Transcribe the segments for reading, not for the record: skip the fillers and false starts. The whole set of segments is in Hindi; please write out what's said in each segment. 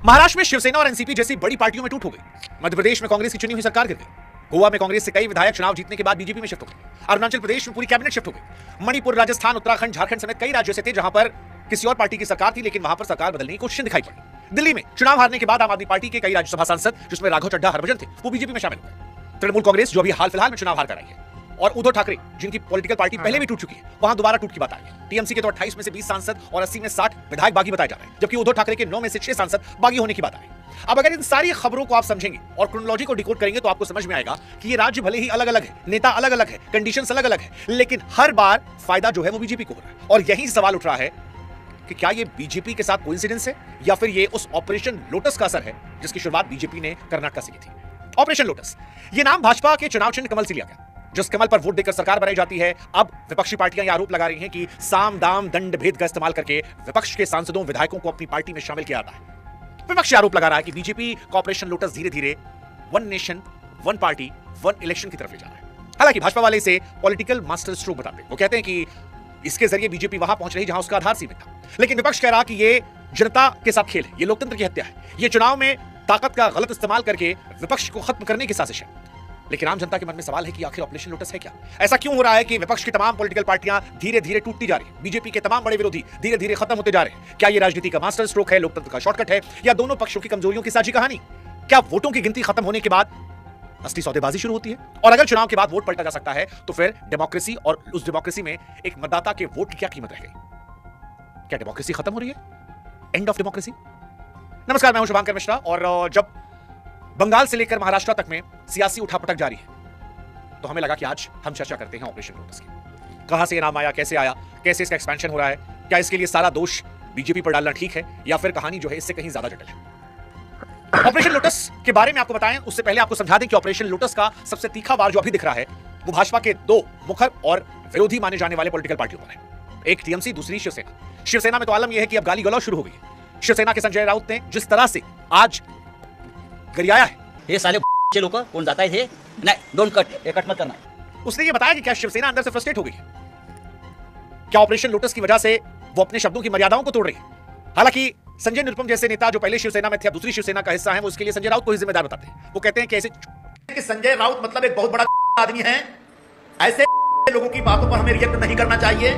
महाराष्ट्र में शिवसेना और एनसीपी जैसी बड़ी पार्टियों में टूट हो गई। मध्य प्रदेश में कांग्रेस की चुनी हुई सरकार गिर गई। गोवा में कांग्रेस से कई विधायक चुनाव जीतने के बाद बीजेपी में शिफ्ट हो गए। अरुणाचल प्रदेश में पूरी कैबिनेट शिफ्ट हो गई। मणिपुर, राजस्थान, उत्तराखंड, झारखंड समेत कई राज्यों से थे जहां पर किसी और पार्टी की सरकार थी, लेकिन वहां पर सरकार बदलने की कोशिशें दिखाई पड़ी। दिल्ली में चुनाव हारने के बाद आम आदमी पार्टी के कई राज्यसभा सांसद, जिसमें राघव चड्ढा, हरभजन थे, वो बीजेपी में शामिल हो गए। तृणमूल कांग्रेस, जो अभी हाल फिलहाल में चुनाव हार कर आई है, और उद्धव ठाकरे, जिनकी पॉलिटिकल पार्टी पहले भी टूट चुकी है, वहां दोबारा टूट की बात आई है। टीएमसी के तो 28 में से 20 सांसद और 80 में 60 विधायक बागी बताए जा रहे हैं, जबकि उद्धव ठाकरे के 9 में से 6 सांसद बागी होने की बात आई। अब अगर इन सारी खबरों को आप समझेंगे और क्रोनोलॉजी को डिकोड करेंगे तो आपको समझ में आएगा कि ये राज्य भले ही अलग अलग है, नेता अलग अलग है, कंडीशंस अलग अलग है, लेकिन हर बार फायदा जो है वो बीजेपी को हो रहा है। और यही सवाल उठ रहा है कि क्या ये बीजेपी के साथ कोइंसिडेंस है या फिर ये उस ऑपरेशन लोटस का असर है जिसकी शुरुआत बीजेपी ने कर्नाटक से की थी। ऑपरेशन लोटस, ये नाम भाजपा के चुनाव चिन्ह कमल से लिया गया। जिस कमल पर वोट देकर सरकार बनाई जाती है, अब विपक्षी पार्टियां यह आरोप लगा रही हैं कि साम दाम दंड भेद का इस्तेमाल करके विपक्ष के सांसदों, विधायकों को अपनी पार्टी में शामिल किया जाता है। विपक्ष आरोप लगा रहा है कि बीजेपी का ऑपरेशन लोटस धीरे धीरे one nation, one party, one election की तरफ ले जा रहा है। हालांकि भाजपा वाले इसे पॉलिटिकल मास्टर स्ट्रोक बताते हैं। वो कहते हैं कि इसके जरिए बीजेपी वहां पहुंच रही जहां उसका आधार सीमित था। लेकिन विपक्ष कह रहा कि ये जनता के साथ खेल है, ये लोकतंत्र की हत्या है, ये चुनाव में ताकत का गलत इस्तेमाल करके विपक्ष को खत्म करने की साजिश है। लेकिन आम जनता के मन में सवाल है कि आखिर ऑपरेशन लोटस है क्या? ऐसा क्यों हो रहा है कि विपक्ष की तमाम पॉलिटिकल पार्टियां धीरे धीरे टूटती जा रही हैं? बीजेपी के तमाम बड़े विरोधी धीरे धीरे खत्म होते जा रहे हैं। क्या ये राजनीति का मास्टर स्ट्रोक है, लोकतंत्र का शॉर्टकट है, या दोनों पक्षों की कमजोरियों की साझी कहानी? क्या वोटों की गिनती खत्म होने के बाद असली सौदेबाजी शुरू होती है? और अगर चुनाव के बाद वोट पलटा जा सकता है तो फिर डेमोक्रेसी, और उस डेमोक्रेसी में एक मतदाता के वोट की क्या कीमत रह गई? क्या डेमोक्रेसी खत्म हो रही है? End of democracy? नमस्कार, मैं हूं शुभांकर मिश्रा, और जब बंगाल से लेकर महाराष्ट्र तक में सियासी उठापटक जारी है तो हमें लगा कि आज हम चर्चा करते हैं ऑपरेशन लोटस की। कहां से ये नाम आया, कैसे आया, कैसे इसका एक्सपेंशन हो रहा है, क्या इसके लिए सारा दोष बीजेपी पर डालना ठीक है, या फिर कहानी जो है इससे कहीं ज्यादा जटिल है? ऑपरेशन लोटस के बारे में आपको बताएं उससे पहले आपको समझा दें कि ऑपरेशन लोटस का सबसे तीखा वार जो अभी दिख रहा है वो भाजपा के 2 मुखर और विरोधी माने जाने वाले पॉलिटिकल पार्टियों पर है। एक टीएमसी, दूसरी शिवसेना। शिवसेना में तो आलम यह है कि अब गाली गलौज शुरू हो गई है। शिवसेना के संजय राउत ने जिस तरह से आज गरियाया है, हे साले लोग कौन जाता है, नहीं डोंट कट, ये कट मत करना। उसने ये बताया कि क्या शिवसेना अंदर से फ्रस्ट्रेट हो गई है? क्या ऑपरेशन लोटस की वजह से वो अपने शब्दों की मर्यादाओं को तोड़ रही है? हालांकि संजय निरुपम जैसे नेता जो पहले शिवसेना में थे, अब दूसरी शिवसेना का हिस्सा है, वो इसके लिए संजय राउत को ही जिम्मेदार बताते हैं। वो कहते हैं कि ऐसे कि संजय राउत मतलब एक बहुत बड़ा आदमी है, ऐसे लोगों की बातों पर हमें रिएक्ट नहीं करना चाहिए।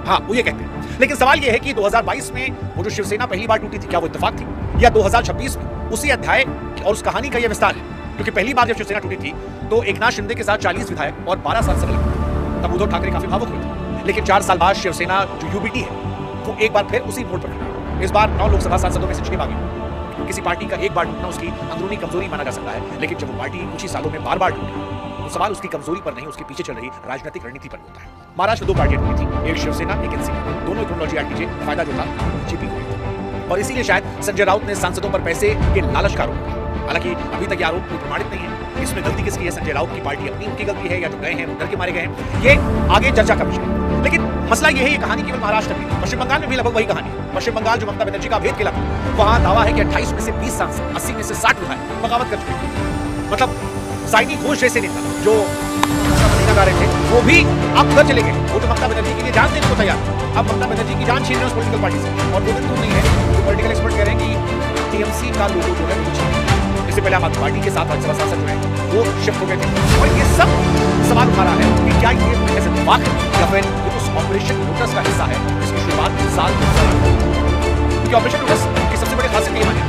हाँ, वो ये कहते हैं। लेकिन सवाल ये है कि 2022 में वो जो शिवसेना पहली बार टूटी थी, क्या वो इत्तेफाक थी, या 2026 में उसी अध्याय और उस कहानी का यह विस्तार है? क्योंकि पहली बार जब शिवसेना टूटी थी तो एकनाथ शिंदे के साथ 40 विधायक और 12 सांसद लगे। तब उद्धव ठाकरे काफी भावुक हुए थे। लेकिन 4 साल बाद शिवसेना जो यूबीटी है वो एक बार फिर उसी मोड़ पर खड़ी। इस बार 9 लोकसभा सांसदों में से 6 बागी। किसी पार्टी का एक बार टूटना उसकी अंदरूनी कमजोरी माना जा सकता है, लेकिन जब वो पार्टी कुछ ही सालों में बार-बार टूटी तो सवाल उसकी कमजोरी पर नहीं, उसके पीछे चल रही राजनीतिक रणनीति पर होता है। महाराष्ट्र में 2 पार्टियां टूटी थी, एक शिवसेना, एक एनसीपी। दोनों क्रोनोलॉजी ऐड कीजिए, फायदा जो था बीजेपी को हुआ। और इसीलिए शायद संजय राउत ने सांसदों पर पैसे के लालच का आरोप लगाया। हालांकि अभी तक ये आरोप प्रमाणित नहीं है। इसमें गलती किसकी है? संजय राउत की पार्टी अपनी, उनकी गलती है, या जो गए हैं वो डर के मारे गए हैं? ये आगे चर्चा का विषय है। लेकिन मसला ये है, ये कहानी केवल महाराष्ट्र की, पश्चिम बंगाल में भी लगभग वही कहानी है। पश्चिम बंगाल जो ममता बनर्जी का भेद किला था, वहां दावा है कि 28 में से 20 सांसद, 80 में से 60 विधायक बगावत कर चुके हैं। मतलब साइनी घोष जैसे नेता जो गा रहे थे वो भी अब घर चले गए। वो तो ममता बनर्जी के लिए जान देने को तैयार। अब ममता बनर्जी की जान छीन रहे हैं उस पॉलिटिकल पार्टी से। और 2 दिन दूर नहीं है, तो पॉलिटिकल एक्सपर्ट कह रहे हैं कि टीएमसी का लोगो जो है वो, इससे पहले आम आदमी पार्टी के साथ राज्यसभा सांसद जो है वो शिफ्ट हो गए थे। और ये सब सवाल उठा रहा है कि क्या ये ऐसे वाक है या फिर उस ऑपरेशन लोटस का हिस्सा है जिसकी शुरुआत साल 2008 क्योंकि ऑपरेशन लोटस की सबसे बड़ी खासियत ये माने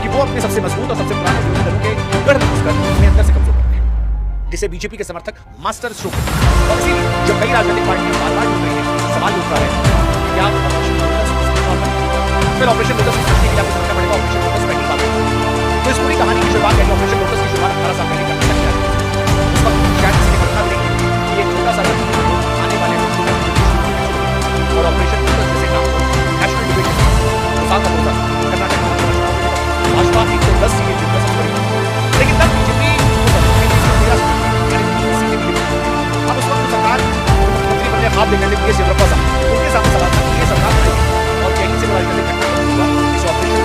कि वो अपने सबसे मजबूत और सबसे पुराने विरोधी दलों के गढ़ में घुसकर उन्हें अंदर से कमजोर करते हैं, जिसे बीजेपी के समर्थक मास्टर स्ट्रोक करते हैं। और इसीलिए जब कई राजनीतिक पार्टियां बार-बार टूट रही हैं, सवाल उठता है कि क्या ऑपरेशन लोटस फिर ऑपरेशन लोटस की समझने के लिए आपको समझना पड़ेगा ऑपरेशन लोटस पहली बात है। तो इस पूरी कहानी की शुरुआत है, ऑपरेशन लोटस की शुरुआत 18 साल पहले करने लगी है। उस वक्त शायद किसी ने कल्पना भी नहीं की कि एक छोटा सा आने वाले और ऑपरेशन लोटस जैसे नाम नेशनल डिबेट साल का होगा कर्नाटक में भाजपा 110 सीटें जीतकर सबसे बड़ी। लेकिन तब बीजेपी अब उस वक्त सरकार मुख्यमंत्री बनने खाब देखने के लिए उनके सामने सवाल था कि ये सरकार बनाएगी और यहीं से राजनीतिक घटना इस ऑपरेशन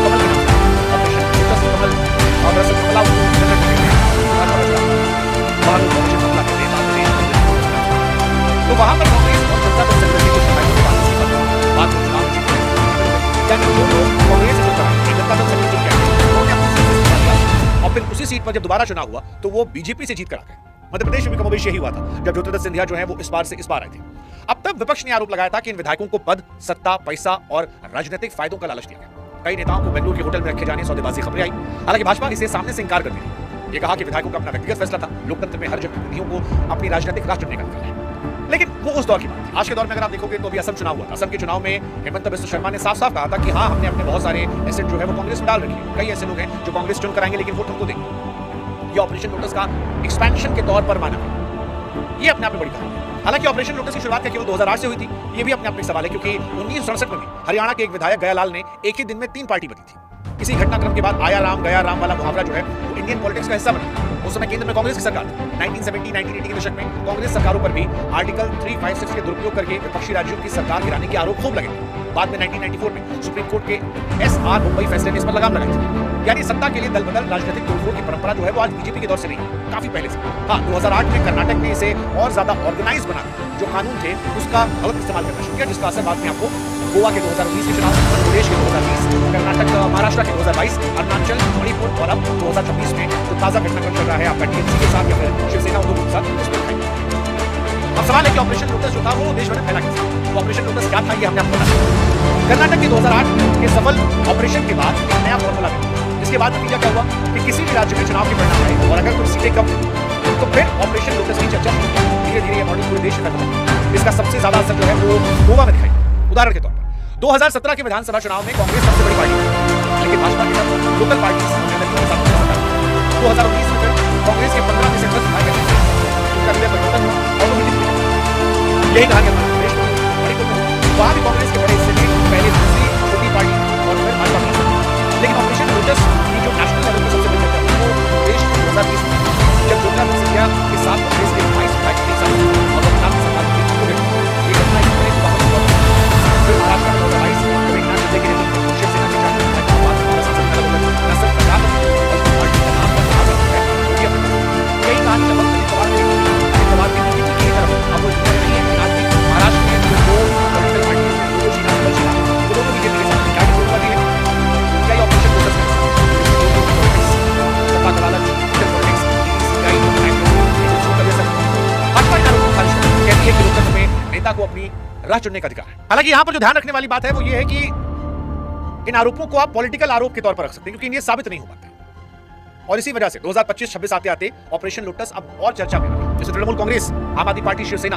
सीट पर जब दोबारा चुनाव हुआ तो वो बीजेपी से जीत कर आ गए। मध्य प्रदेश में भी कमोबेश यही हुआ था जब ज्योतिरादित्य सिंधिया जो है वो इस बार से इस बार आए थे। अब तक विपक्ष ने आरोप लगाया था कि इन विधायकों को पद, सत्ता, पैसा और राजनीतिक फायदों का लालच दिया गया। कई नेताओं को बेंगलुरु के होटल में रखे जाने सौदेबाजी खबरें आई। हालांकि भाजपा इसे सामने से इंकार कर दी। ये कहा कि विधायकों का अपना व्यक्तिगत फैसला था, लोकतंत्र में हर जनप्रतिनिधियों को अपनी राजनीतिक राह चुनने का अधिकार है। लेकिन वो उस दौर की बात थी। आज के दौर में अगर आप देखोगे तो अभी असम चुनाव हुआ था। असम के चुनाव में हेमंत बिस्व शर्मा ने साफ साफ कहा था कि हाँ, हमने अपने बहुत सारे एसेट जो है वो कांग्रेस में डाल रखे हैं। कई ऐसे लोग हैं जो कांग्रेस चुन कराएंगे लेकिन वोट हमको देंगे। ये ऑपरेशन लोटस का एक्सपेंशन के तौर पर माना है। ये अपने आप में बड़ी कहानी है। हालांकि ऑपरेशन लोटस की शुरुआत केवल 2008 से हुई थी, ये भी अपने आप में सवाल है, क्योंकि 1967 में भी हरियाणा के एक विधायक गयालाल ने एक ही दिन में 3 पार्टी बनी थी। इसी घटनाक्रम के बाद आया राम गया राम वाला मुहावरा जो है वो इंडियन पॉलिटिक्स का हिस्सा बना। उस समय केंद्र में कांग्रेस की सरकार थी। 1970-1980 के दशक में कांग्रेस सरकारों पर भी आर्टिकल 356 के दुरुपयोग करके विपक्षी राज्यों की सरकार गिराने के आरोप खूब लगे। बाद में 1994 में सुप्रीम कोर्ट के SR मुंबई फैसले ने इस पर लगाम लगाई थी। यानी सत्ता के लिए दल बदल राजनीतिक तोड़फोड़ की परंपरा जो है वो आज बीजेपी के दौर से नहीं, काफी पहले से। हाँ, 2008 में कर्नाटक ने इसे और ज्यादा ऑर्गेनाइज बना, जो कानून थे उसका गलत इस्तेमाल करना शुरू किया, जिसका असर बाद में आपको गोवा के 2019 के चुनाव, मध्य प्रदेश के 2020, कर्नाटक, महाराष्ट्र के 2022, अरुणाचल, मणिपुर और अब 2026 में जो ताजा घटनाक्रम चल रहा है आपका टीएमसी के साथ या फिर शिवसेना उद्धव के साथ, उसमें दिखाई। अब सवाल है कि ऑपरेशन लोटस जो था वो देश भर में फैला कैसे? तो ऑपरेशन लोटस क्या था ये हमने आपको बताया। कर्नाटक के 2008 के सफल ऑपरेशन के बाद एक नया फॉर्मूला मिला, जिसके बाद नतीजा क्या हुआ कि किसी भी राज्य में चुनाव के परिणाम आए और अगर कोई सीटें कम तो फिर ऑपरेशन लोटस की चर्चा धीरे धीरे ये मॉडल पूरे देश में फैला। इसका सबसे ज्यादा असर जो है वो गोवा में दिखाई। उदाहरण के तौर पर 2017 के विधानसभा चुनाव में कांग्रेस सबसे बड़ी पार्टी थी, लेकिन भाजपा के साथ लोकल पार्टी 2019 में फिर कांग्रेस के 15 में से 10 विधायक ऐसे थे जिनका विजय परिवर्तन हुआ और वो जीत गए। यही कहा गया प्रदेश में मणिपुर में वहां भी कांग्रेस के बड़े हिस्से में पहले दूसरी छोटी पार्टी और फिर भाजपा की। लेकिन ऑपरेशन लोटस की जो नेशनल लेवल पर सबसे बड़ी चर्चा थी वो देश में 2020 में जब ज्योतिरादित्य सिंधिया के साथ कांग्रेस के 22 विधायक एक साथ और बदलाव की सरकार की हो गई। ये घटना एक बड़े फिर महाराष्ट्र में 2022 में एक नाम के लिए शिवसेना के 4 विधायक के बाद हमारा संसद का लगभग न सिर्फ प्रचार बल्कि पार्टी का नाम बदलाव है। कई कहानी चमक के सवाल के बीजेपी की तरफ अब वो नहीं है कि आज भी महाराष्ट्र में जो दो पॉलिटिकल पार्टी है, दो शिवसेना और शिवसेना, वो दोनों बीजेपी के साथ क्या की जरूरत है? क्या ये ऑपरेशन लोटस है? सत्ता का लालच, पॉलिटिक्स, भाजपा इन आरोपों को खारिज करती है, कहती है कि लोकतंत्र में नेता को अपनी राह चुनने का अधिकार है। हालांकि यहां पर जो ध्यान रखने वाली बात है वो ये है कि इन आरोपों को आप पॉलिटिकल आरोप के तौर पर रख सकते हैं, क्योंकि ये साबित नहीं हो पाते। और इसी वजह से 2025-26 आते आते ऑपरेशन लोटस अब और चर्चा में है। जैसे तृणमूल कांग्रेस, आम आदमी पार्टी, शिवसेना,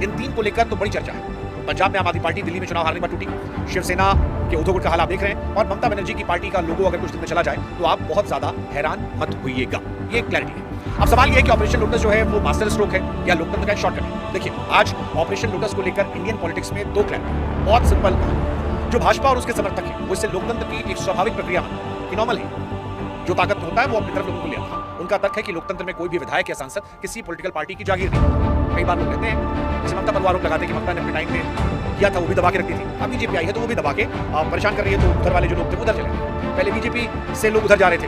इन 3 को लेकर तो बड़ी चर्चा है। पंजाब में आम आदमी पार्टी दिल्ली में चुनाव हारने पर टूटी, शिवसेना के उद्धव का हाल आप देख रहे हैं, और ममता बनर्जी की पार्टी का लोगो अगर कुछ दिन में चला जाए तो आप बहुत ज्यादा हैरान मत होइएगा। ये क्लैरिटी है। अब सवाल ये है कि ऑपरेशन लोटस जो है वो मास्टर स्ट्रोक है या लोकतंत्र का एक शॉर्टकट है। देखिए, आज ऑपरेशन लोटस को लेकर इंडियन पॉलिटिक्स में 2 क्लैरिटी, बहुत सिंपल। जो भाजपा और उसके समर्थक हैं वो इससे लोकतंत्र की एक स्वाभाविक प्रक्रिया मानते हैं, नॉर्मल है। जो ताकत होता है वो अपनी तरफ लोगों को ले आता है। उनका तर्क है कि लोकतंत्र में कोई भी विधायक या सांसद किसी पॉलिटिकल पार्टी की जागीर नहीं। कई बार लोग कहते हैं, जैसे ममता पर आरोप लगाते हैं कि ममता ने अपने टाइम में किया था, वो भी दबा के रखती थी। अब बीजेपी आई है तो वो भी दबा के परेशान कर रही है, तो उधर वाले जो लोग थे वो उधर चले गए। पहले बीजेपी से लोग उधर जा रहे थे।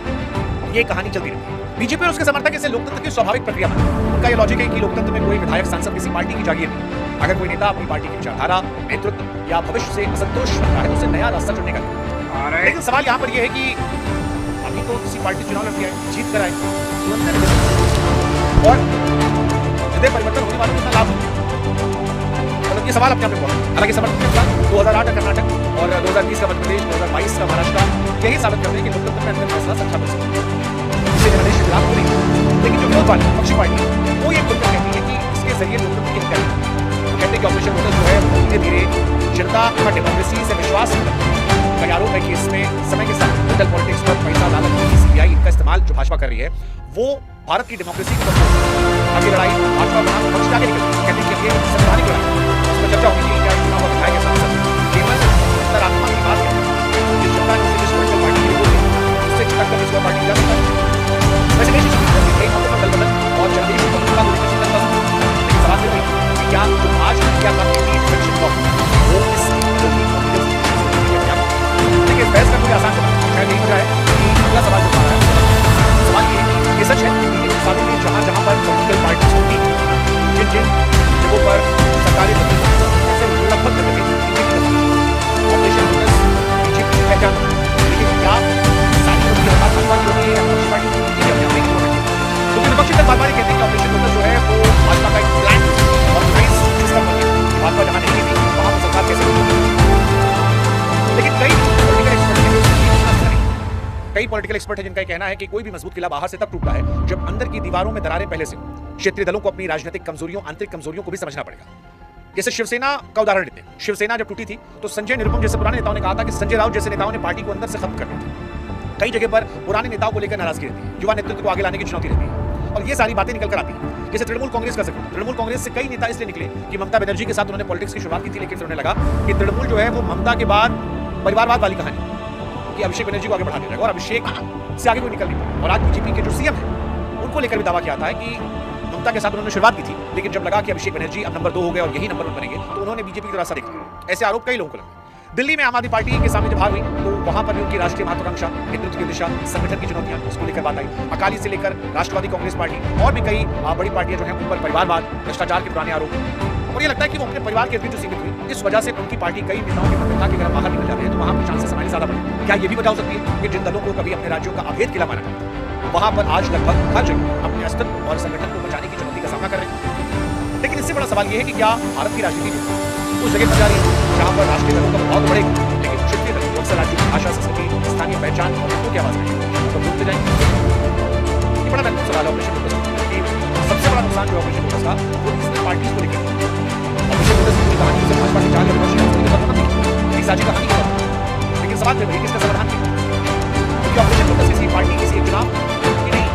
ये कहानी चलती रहती है। बीजेपी और उसके समर्थक इसे लोकतंत्र की स्वाभाविक प्रक्रिया मानते हैं। उनका ये लॉजिक है कि लोकतंत्र में कोई विधायक सांसद किसी पार्टी की जागीर नहीं। अगर कोई नेता अपनी पार्टी की विचारधारा, नेतृत्व या भविष्य से असंतोष रखता है तो उसे नया रास्ता चुनने का अधिकार है। लेकिन सवाल यहाँ पर यह है कि अभी तो किसी पार्टी चुनाव लड़ दिया है, जीत कर आए, और हृदय परिवर्तन होने वालों को कितना लाभ है? मतलब ये सवाल अपने आप में बहुत। हालांकि समर्थन के साथ 2008 का कर्नाटक और 2020 का मध्य प्रदेश, 2022 का महाराष्ट्र यही साबित करते हैं कि लोकतंत्र में अंतिम फैसला सच्चा बन सकता है। इसे जनता के खिलाफ नहीं, लेकिन जो विरोध वाली विपक्षी पार्टी है वो ये खुलकर कहती है कि इसके जरिए लोकतंत्र की हत्या है। कहते हैं कि ऑपरेशन लोटस जो है धीरे धीरे जनता का डेमोक्रेसी से विश्वास का आरोप है कि इसमें समय के साथ लोकल पॉलिटिक्स पर पैसा, लालच, सीबीआई इनका इस्तेमाल जो भाजपा कर रही है वो भारत की डेमोक्रेसी को आगे लड़ाई भाजपा बनाम विपक्ष आगे निकल कहते हैं कि ये संवैधानिक लड़ाई इसमें चर्चा होगी कि क्या चुनाव विधायक के सांसद केवल अंतरात्मा की बात है जिस जनता ने जिस पॉलिटिकल पार्टी के लिए उससे चिपक कर इसको पार्टी जा सकता है। वैसे नहीं सोचती कई मामलों पर दल और जनदेश को चिंता को लेकर चिंता कर सकती है। लेकिन सवाल ये है कि क्या जो आज क्या कम्युनिटी इलेक्शन लॉ वो इस देखिए बहस का कोई आसान जवाब शायद यही वजह है कि अगला सवाल जो हमारा है सवाल ये है कि ये सच है कि इन सालों में जहाँ जहाँ पर पॉलिटिकल पार्टी होती जिन जिन जगहों पर सरकारी कई पॉलिटिकल एक्सपर्ट हैं जिनका कहना है कि कोई भी मजबूत किला बाहर से तब टूटता है जब अंदर की दीवारों में दरारें पहले से हो। क्षेत्रीय दलों को अपनी राजनीतिक कमजोरियों, आंतरिक कमजोरियों को भी समझना पड़ेगा। जैसे शिवसेना का उदाहरण लेते हैं। शिवसेना जब टूटी थी तो संजय निरुपम जैसे पुराने नेताओं ने कहा था कि संजय राउत जैसे नेताओं ने पार्टी को अंदर से खत्म कर दिया था। कई जगह पर पुराने नेताओं को लेकर नाराजगी रहती है, युवा नेतृत्व को आगे लाने की चुनौती रहती है, और ये सारी बातें निकल कर आती हैं। जैसे तृणमूल कांग्रेस का जिक्र, तृणमूल कांग्रेस से कई नेता इसलिए निकले कि ममता बनर्जी के साथ उन्होंने पॉलिटिक्स की शुरुआत की थी, लेकिन फिर उन्हें लगा कि तृणमूल जो है वो ममता के बाद परिवारवाद वाली कहानी कि अभिषेक बनर्जी को आगे बढ़ा दिया जाएगा और अभिषेक से आगे कोई निकल नहीं पाया। और आज बीजेपी के जो सीएम है उनको लेकर भी दावा किया था है कि ममता के साथ उन्होंने शुरुआत की थी, लेकिन जब लगा कि अभिषेक बनर्जी अब नंबर 2 हो गए और यही नंबर 1 बनेंगे तो उन्होंने बीजेपी की रास्ता देखा। ऐसे आरोप कई लोगों को लगे। दिल्ली में आम आदमी पार्टी के सामने जब हार हुई तो वहां पर भी उनकी राष्ट्रीय महत्वाकांक्षा, नेतृत्व की दिशा, संगठन की चुनौतियां, उसको लेकर बात आई। अकाली से लेकर राष्ट्रवादी कांग्रेस पार्टी और भी कई बड़ी पार्टियां जो हैं उन पर परिवारवाद, भ्रष्टाचार के पुराने आरोप, और ये लगता है कि वो अपने परिवार के बीच जो सीमित हुई, इस वजह से उनकी पार्टी कई नेताओं के मन में था कि अगर बाहर निकल जाते हैं तो वहां पर चांसेस हमारे ज्यादा बढ़े। क्या ये भी वजह हो सकती है कि जिन दलों को कभी अपने राज्यों का अभेद किला माना जाता वहां पर आज लगभग हर जगह अपने अस्तित्व और संगठन को बचाने की चुनौती का सामना कर रहे हैं? लेकिन इससे बड़ा सवाल यह है कि क्या भारत की राजनीति उस जगह पर जा रही है जहां पर राष्ट्रीय दलों का प्रभाव बढ़ेगा, लेकिन क्षेत्रीय दल अक्सर राज्यों की भाषा, संस्कृति, स्थानीय पहचान को क्या आवाज नहीं तो डूबते जाएंगे? ये बड़ा महत्वपूर्ण सवाल है ऑपरेशन लोटस की। सबसे बड़ा नुकसान जो ऑपरेशन लोटस का वो रीजनल पार्टीज को लेकर ऑपरेशन लोटस की कहानी से भाजपा की चाल एक साझी कहानी के तौर, लेकिन सवाल फिर वही किसका समाधान किया? क्योंकि ऑपरेशन लोटस किसी पार्टी, किसी एक चुनाव की नहीं,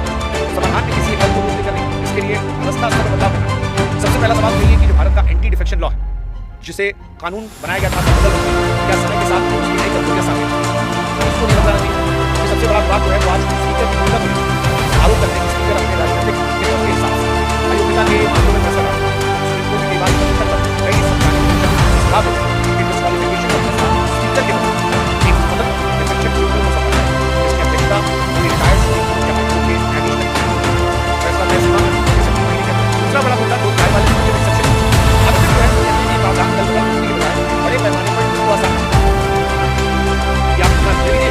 समाधान में किसी एक दल को रोकने का नहीं, इसके लिए व्यवस्था स्तर पर बदलाव करना। सबसे पहला सवाल यही है कि जो भारत का एंटी डिफेक्शन लॉ है, जिसे कानून बनाया गया था, क्या समय के साथ उसकी नई कमजोरियां सामने उसको नहीं बताना चाहिए। सबसे बड़ा बात जो है वो आज स्पीकर की भूमिका पर आरोप करते हैं कि स्पीकर अपने राजनीतिक के हिसाब से अयोग्यता के मामलों में फैसला करता है। सुप्रीम कोर्ट की बात करने तक कई सरकारी सुधार होते हैं कि डिस्क्वालिफिकेशन का फैसला स्पीकर के बाद एक स्वतंत्र निष्पक्ष ट्रिब्यूनल हो सकता है, जिसकी अध्यक्षता कोई रिटायर्ड सुप्रीम कोर्ट या हाई कोर्ट के न्यायाधीश करेंगे। फैसला तय सीमा में दूसरा बड़ा मुद्दा जो न्याय वाले एक्सेप्शन अब जो है प्रावधान दल का होने के बजाय बड़े पैमाने पर हुआ सा या अपना धीरे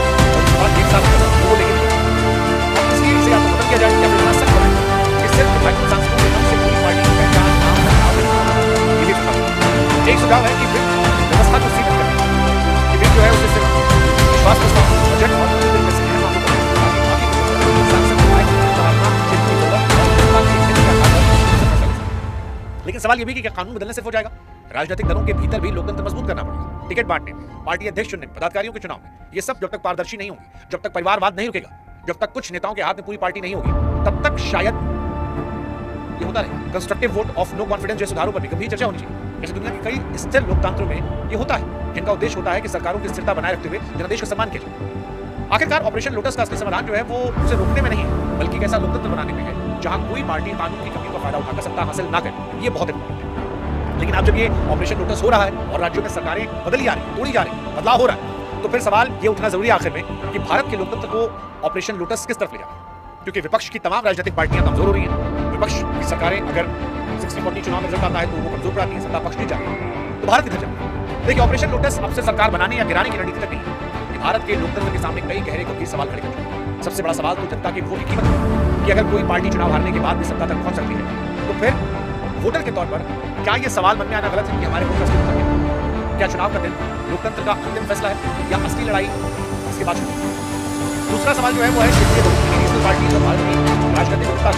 और एक साथ वो लेकिन अब इसकी से आपको खत्म किया जाए या फिर सख्त बनाए कि सिर्फ भाजपा सांसदों के नाम से पूरी पार्टी की पहचान, नाम, नाम ये भी खत्म। एक सुझाव है कि फिर व्यवस्था को सीमित करें कि फिर जो है उसे सिर्फ विश्वास प्रस्ताव, बजट और मंत्रिमंडल में से है मामलों को बाकी सांसद विधायक महात्मा क्षेत्रीय दल और लेकिन सवाल ये भी कि क्या कानून बदलने से हो जाएगा? राजनीतिक दलों के भीतर भी लोकतंत्र मजबूत करना पड़ेगा। टिकट बांटने, पार्टी अध्यक्ष चुनने, पदाधिकारियों के चुनाव में, ये सब जब तक पारदर्शी नहीं होंगी, जब तक परिवारवाद नहीं रुकेगा, जब तक कुछ नेताओं के हाथ में पूरी पार्टी नहीं होगी, तब तक शायद ये होता रहेगा। Constructive vote of no confidence जैसे सुधारों पर भी गंभीर चर्चा होनी चाहिए। जैसे दुनिया के कई स्थिर लोकतंत्रों में ये होता है, जिनका उद्देश्य होता है कि सरकारों की स्थिरता बनाए रखते हुए जनादेश का सम्मान किया जाए। आखिरकार ऑपरेशन लोटस का असली समाधान जो है वो उसे रोकने में नहीं है, बल्कि एक ऐसा लोकतंत्र बनाने में है जहां कोई पार्टी कानून की कमियों का फायदा उठाकर सत्ता हासिल ना करे। ये बहुत इंपॉर्टेंट है। लेकिन अब जब ये ऑपरेशन लोटस हो रहा है और राज्यों में सरकारें बदली जा रही, तोड़ी जा रही, बदलाव हो रहा है, तो फिर सवाल ये उठना जरूरी है आखिर में कि भारत के लोकतंत्र को ऑपरेशन लोटस किस तरफ ले जाए? क्योंकि विपक्ष की तमाम राजनीतिक पार्टियां कमजोर हो रही हैं। विपक्ष की सरकारें अगर 60-40 चुनाव में रिजल्ट आता है तो वो कमजोर पड़ाती है, सत्ता पक्ष नहीं जाती, तो भारत किधर जाए? देखिए, ऑपरेशन लोटस अब से सरकार बनाने या गिराने की रणनीति तक नहीं है। भारत के लोकतंत्र के सामने कई गहरे गंभीर सवाल खड़े करते हैं। सबसे बड़ा सवाल तो जनता की वोट की कीमत है कि अगर कोई पार्टी चुनाव हारने के बाद भी सत्ता तक पहुंच सकती है तो फिर वोटर के तौर पर क्या ये सवाल मन में आना गलत है कि हमारे वोट का असली है? क्या चुनाव का दिन लोकतंत्र का अंतिम फैसला है या असली लड़ाई इसके बाद शुरू? दूसरा सवाल जो है वो है क्षेत्रीय रीजनल पार्टी और भारत की राजनीतिक विविधता,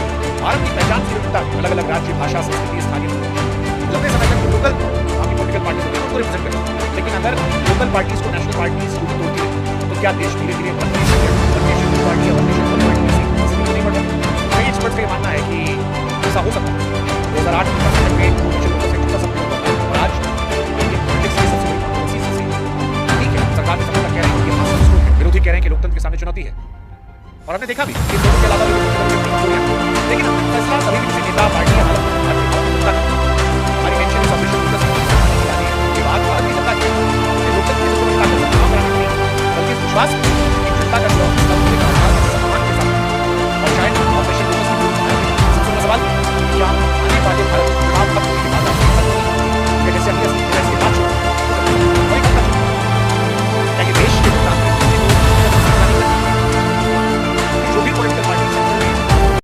भारत की पहचान की विविधता, अलग अलग राज्य, भाषा, संस्कृति, स्थानीय लंबे समय तक लोकल आपकी पॉलिटिकल पार्टी को रिप्रेजेंट करें। लेकिन अगर लोकल पार्टीज को नेशनल पार्टीज होती है तो क्या देश धीरे धीरे नेशनल पार्टी और नेशनल पार्टी नहीं बढ़ रहा? कई एक्सपर्ट्स का ये मानना है कि ऐसा हो सकता है। 2008 में छोटा सा और आज पॉलिटिक्स की सबसे बड़ी कॉन्ट्रोवर्सी से ठीक है, सरकार ने कह रहे हैं कि विरोधी कह रहे हैं कि लोकतंत्र के सामने चुनौती है, और हमने देखा भी कि दोनों के अलावा लेकिन फैसला कभी भी किसी नेता, पार्टी या हमारी टेंशन इस ऑपरेशन के बाद भारत की जनता की लोकतंत्र की सबसे बड़ी ताकत बल्कि विश्वास की जनता का